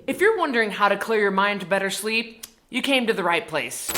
If you're wondering how to clear your mind to better sleep, you came to the right place.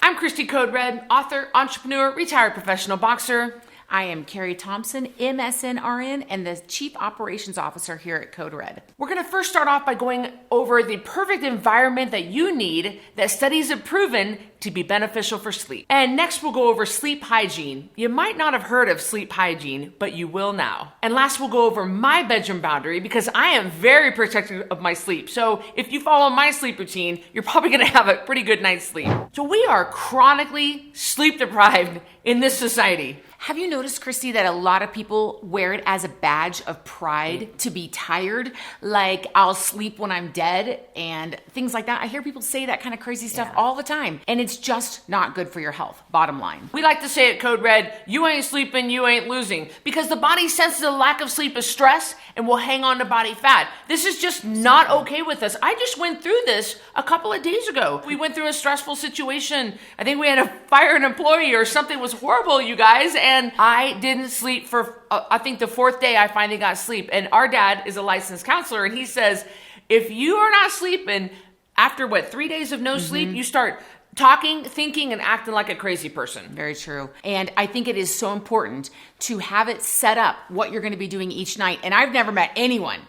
I'm Cristy Code Red, author, entrepreneur, retired professional boxer. I am Carrie Thompson, MSNRN, and the Chief Operations Officer here at Code Red. We're going to first start off by going over the perfect environment that you need that studies have proven to be beneficial for sleep. And next we'll go over sleep hygiene. You might not have heard of sleep hygiene, but you will now. And last we'll go over my bedroom boundary because I am very protective of my sleep. So if you follow my sleep routine, you're probably going to have a pretty good night's sleep. So we are chronically sleep deprived in this society. Have you noticed, Cristy, that a lot of people wear it as a badge of pride to be tired? Like, I'll sleep when I'm dead and things like that. I hear people say that kind of crazy stuff all the time. And it's just not good for your health, bottom line. We like to say at Code Red, you ain't sleeping, you ain't losing. Because the body senses a lack of sleep as stress and will hang on to body fat. This is just not okay with us. I just went through this a couple of days ago. We went through a stressful situation. I think we had to fire an employee or something was horrible, you guys. And I didn't sleep for, I think the fourth day I finally got sleep. And our dad is a licensed counselor and he says, if you are not sleeping after 3 days of no sleep, you start talking, thinking, and acting like a crazy person. Very true. And I think it is so important to have it set up what you're going to be doing each night. And I've never met anyone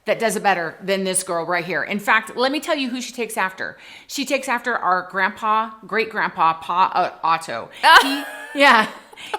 that does it better than this girl right here. In fact, let me tell you who she takes after. She takes after our grandpa, great-grandpa, Pa Otto.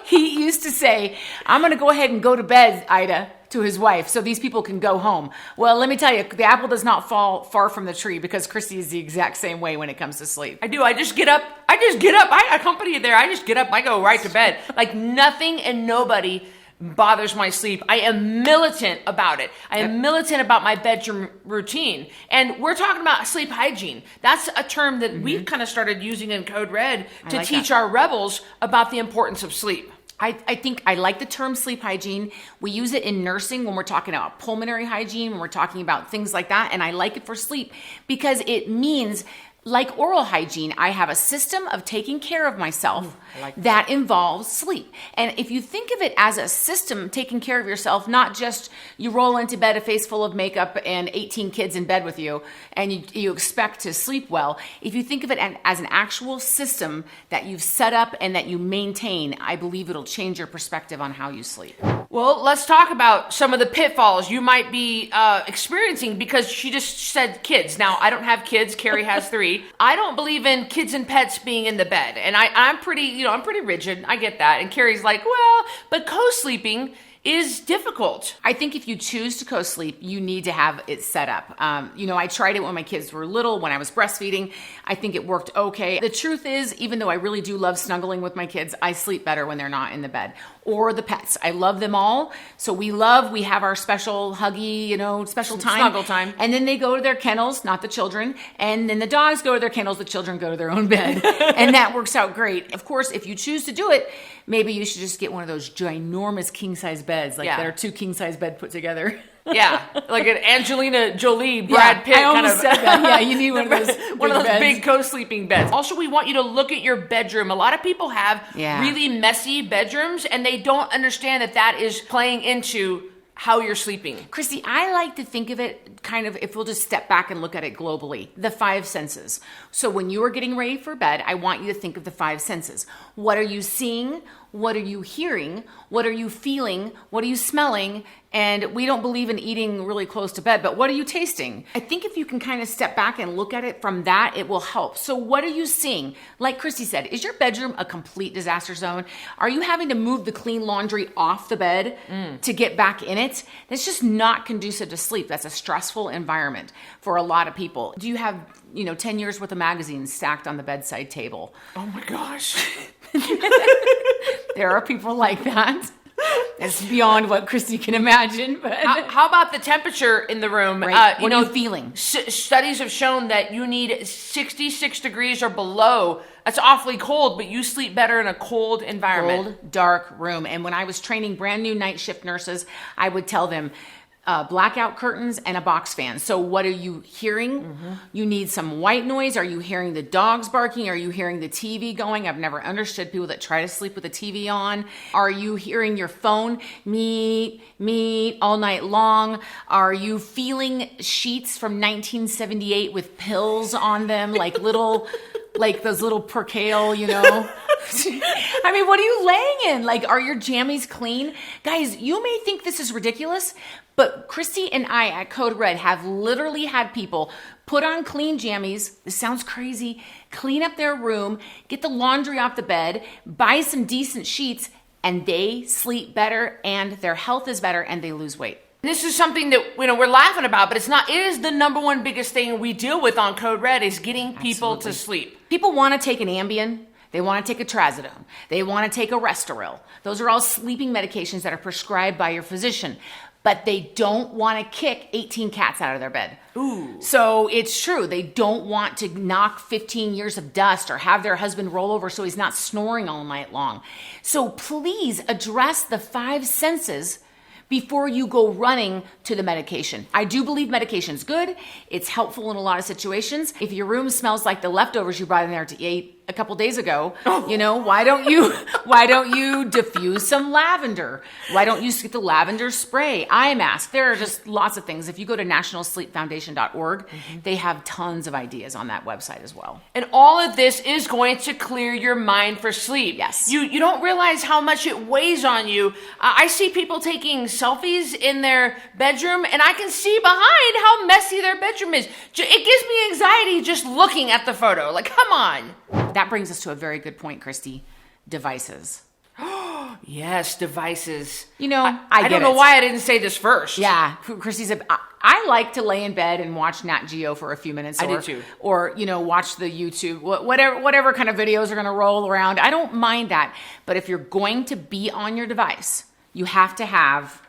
He used to say, I'm going to go ahead and go to bed, Ida, to his wife, so these people can go home. Well, let me tell you, the apple does not fall far from the tree because Cristy is the exact same way when it comes to sleep. I do. I just get up. I accompany you there. I just get up. I go right to bed. Like nothing and nobody bothers my sleep. I am militant about it. I am militant about my bedroom routine. And we're talking about sleep hygiene. That's a term that we've kind of started using in Code Red to teach our rebels about the importance of sleep. I think I like the term sleep hygiene. We use it in nursing when we're talking about pulmonary hygiene, when we're talking about things like that. And I like it for sleep because it means, like oral hygiene, I have a system of taking care of myself that involves sleep. And if you think of it as a system taking care of yourself, not just you roll into bed a face full of makeup and 18 kids in bed with you and you expect to sleep well, if you think of it as an actual system that you've set up and that you maintain, I believe it'll change your perspective on how you sleep. Well, let's talk about some of the pitfalls you might be experiencing because she just said kids. Now, I don't have kids. Carrie has 3. I don't believe in kids and pets being in the bed. And I'm pretty rigid. I get that. And Carrie's like, well, but co-sleeping is difficult. I think if you choose to co-sleep, you need to have it set up. I tried it when my kids were little, when I was breastfeeding. I think it worked okay. The truth is, even though I really do love snuggling with my kids, I sleep better when they're not in the bed. Or the pets. I love them all. So we have our special huggy, special time. Snuggle time. And then they go to their kennels, not the children. And then the dogs go to their kennels, the children go to their own bed. And that works out great. Of course, if you choose to do it, maybe you should just get one of those ginormous king-size beds, that are 2 king-size beds put together. Yeah, like an Angelina Jolie, Brad Pitt I almost said that. Yeah, you need one of those big co-sleeping beds. Also, we want you to look at your bedroom. A lot of people have really messy bedrooms, and they don't understand that is playing into how you're sleeping. Cristy, I like to think of it kind of, if we'll just step back and look at it globally, the 5 senses. So when you are getting ready for bed, I want you to think of the 5 senses. What are you seeing? What are you hearing? What are you feeling? What are you smelling? And we don't believe in eating really close to bed, but what are you tasting? I think if you can kind of step back and look at it from that, it will help. So what are you seeing? Like Cristy said, is your bedroom a complete disaster zone? Are you having to move the clean laundry off the bed to get back in it? That's just not conducive to sleep. That's a stressful environment for a lot of people. Do you have 10 years worth of magazines stacked on the bedside table? Oh my gosh. There are people like that. It's beyond what Cristy can imagine. But how about the temperature in the room? Right. What are you feeling? Studies have shown that you need 66 degrees or below. That's awfully cold, but you sleep better in a cold environment. Cold, dark room. And when I was training brand new night shift nurses, I would tell them, blackout curtains, and a box fan. So what are you hearing? You need some white noise. Are you hearing the dogs barking? Are you hearing the TV going? I've never understood people that try to sleep with the TV on. Are you hearing your phone meet all night long? Are you feeling sheets from 1978 with pills on them, like those little percale, I mean, what are you laying in? Like, are your jammies clean? Guys, you may think this is ridiculous, but Cristy and I at Code Red have literally had people put on clean jammies. This sounds crazy. Clean up their room, get the laundry off the bed, buy some decent sheets, and they sleep better and their health is better and they lose weight. This is something that we're laughing about, but it's not. It is the number one biggest thing we deal with on Code Red is getting people to sleep. People want to take an Ambien. They want to take a trazodone. They want to take a Restoril. Those are all sleeping medications that are prescribed by your physician, but they don't want to kick 18 cats out of their bed. Ooh. So it's true. They don't want to knock 15 years of dust or have their husband roll over so he's not snoring all night long. So please address the 5 senses before you go running to the medication. I do believe medication's good. It's helpful in a lot of situations. If your room smells like the leftovers you brought in there to eat a couple days ago, why don't you diffuse some lavender? Why don't you get the lavender spray, eye mask? There are just lots of things. If you go to nationalsleepfoundation.org, they have tons of ideas on that website as well. And all of this is going to clear your mind for sleep. Yes. You don't realize how much it weighs on you. I see people taking selfies in their bedroom, and I can see behind how messy their bedroom is. It gives me anxiety just looking at the photo. Like, come on. That brings us to a very good point, Cristy. Devices. Yes, devices. I don't know why I didn't say this first. Yeah, Cristy said, I like to lay in bed and watch Nat Geo for a few minutes. I do too. Or, watch the YouTube, whatever kind of videos are going to roll around. I don't mind that. But if you're going to be on your device, you have to have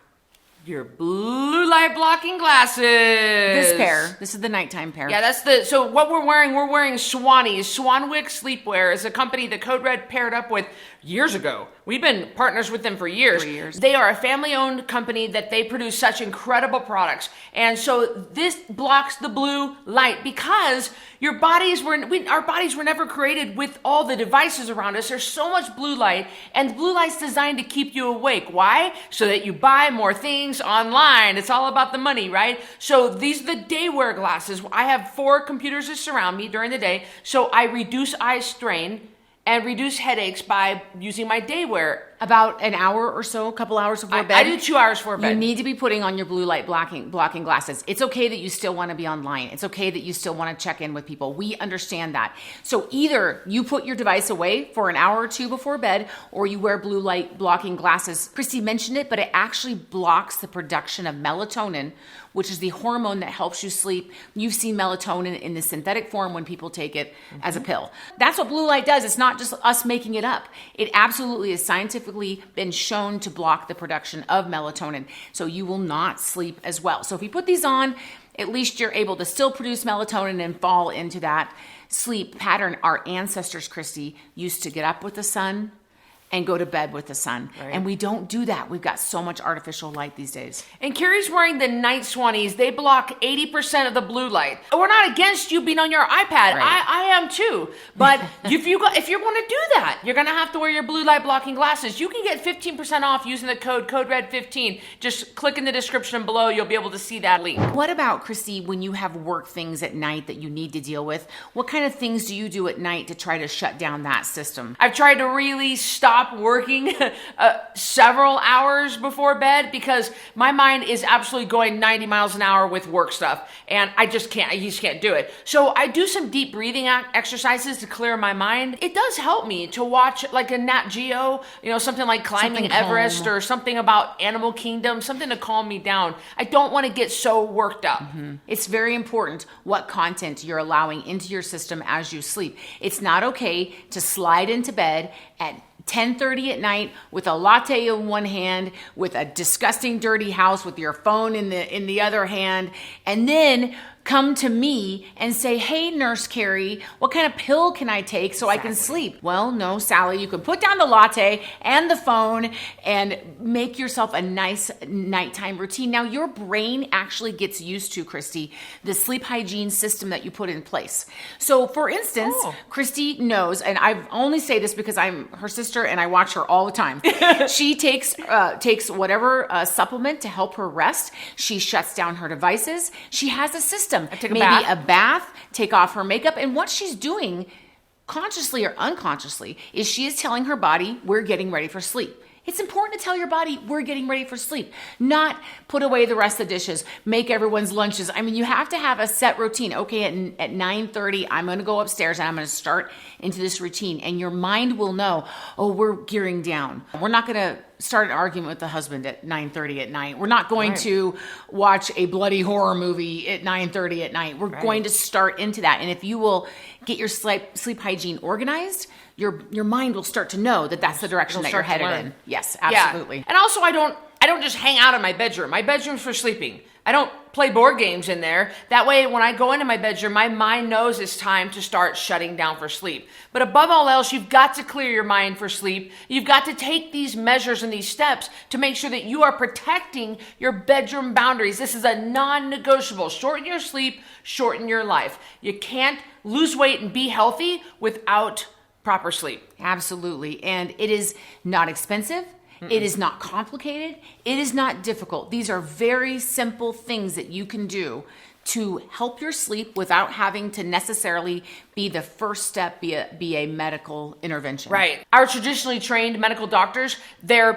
your blue light blocking glasses. This pair. This is the nighttime pair. Yeah, so what we're wearing Swannies. Swanwick Sleepwear is a company that Code Red paired up with years ago. We've been partners with them for years. 3 years. They are a family-owned company that they produce such incredible products. And so this blocks the blue light because our bodies were never created with all the devices around us. There's so much blue light, and blue light's designed to keep you awake. Why? So that you buy more things online. It's all about the money, right? So these are the day wear glasses. I have 4 computers that surround me during the day, so I reduce eye strain and reduce headaches by using my day wear. About an hour or so, a couple hours before bed. I do 2 hours before bed. You need to be putting on your blue light blocking glasses. It's okay that you still want to be online. It's okay that you still want to check in with people. We understand that. So either you put your device away for an hour or 2 before bed, or you wear blue light blocking glasses. Cristy mentioned it, but it actually blocks the production of melatonin, which is the hormone that helps you sleep. You've seen melatonin in the synthetic form when people take it as a pill. That's what blue light does. It's not just us making it up. It absolutely is scientifically been shown to block the production of melatonin. So you will not sleep as well. So if you put these on, at least you're able to still produce melatonin and fall into that sleep pattern. Our ancestors, Cristy, used to get up with the sun and go to bed with the sun. Right. And we don't do that. We've got so much artificial light these days. And Carrie's wearing the Night Swannies. They block 80% of the blue light. We're not against you being on your iPad. Right. I am too. But if you want to do that, you're going to have to wear your blue light blocking glasses. You can get 15% off using the code CodeRed15. Just click in the description below. You'll be able to see that link. What about, Cristy, when you have work things at night that you need to deal with? What kind of things do you do at night to try to shut down that system? I've tried to really stop working several hours before bed because my mind is absolutely going 90 miles an hour with work stuff, and I just can't do it. So I do some deep breathing exercises to clear my mind. It does help me to watch like a Nat Geo, something like climbing Everest or something about Animal Kingdom, something to calm me down. I don't want to get so worked up. Mm-hmm. It's very important what content you're allowing into your system as you sleep. It's not okay to slide into bed at 10:30 at night with a latte in one hand, with a disgusting dirty house with your phone in the other hand, and then come to me and say, hey, Nurse Carrie, what kind of pill can I take so I can sleep? Well, no, Sally, you can put down the latte and the phone and make yourself a nice nighttime routine. Now, your brain actually gets used to, Cristy, the sleep hygiene system that you put in place. So, for instance, Cristy knows, and I only say this because I'm her sister and I watch her all the time. She takes whatever supplement to help her rest. She shuts down her devices. She has a system. Maybe a bath, take off her makeup. And what she's doing, consciously or unconsciously, is she is telling her body, we're getting ready for sleep. It's important to tell your body we're getting ready for sleep, not put away the rest of the dishes, make everyone's lunches. I mean, you have to have a set routine. Okay, at 9:30, I'm going to go upstairs and I'm going to start into this routine. And your mind will know, oh, we're gearing down. We're not going to start an argument with the husband at 9:30 at night. We're not going to watch a bloody horror movie at 9:30 at night. We're going to start into that. And if you will get your sleep hygiene organized, your mind will start to know that that's the direction that you're headed in. Yes, absolutely. Yeah. And also, I don't just hang out in my bedroom. My bedroom's for sleeping. I don't play board games in there. That way, when I go into my bedroom, my mind knows it's time to start shutting down for sleep. But above all else, you've got to clear your mind for sleep. You've got to take these measures and these steps to make sure that you are protecting your bedroom boundaries. This is a non-negotiable. Shorten your sleep, shorten your life. You can't lose weight and be healthy without proper sleep. Absolutely. And it is not expensive. It is not complicated. It is not difficult. These are very simple things that you can do to help your sleep without having to necessarily be the first step, be a medical intervention. Right. Our traditionally trained medical doctors, the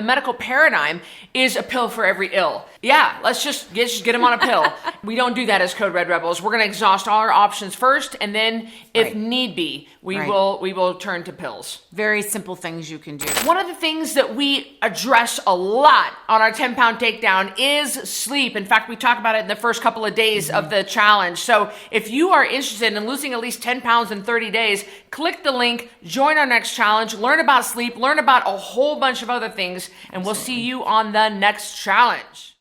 medical paradigm is a pill for every ill. Yeah, let's just get them on a pill. We don't do that as Code Red Rebels. We're going to exhaust all our options first, and then if need be, we will turn to pills. Very simple things you can do. One of the things that we address a lot on our 10-pound takedown is sleep. In fact, we talk about it in the first couple of days of the challenge. So if you are interested in losing at least 10 pounds in 30 days, click the link, join our next challenge, learn about sleep, learn about a whole bunch of other things, and we'll see you on the next challenge.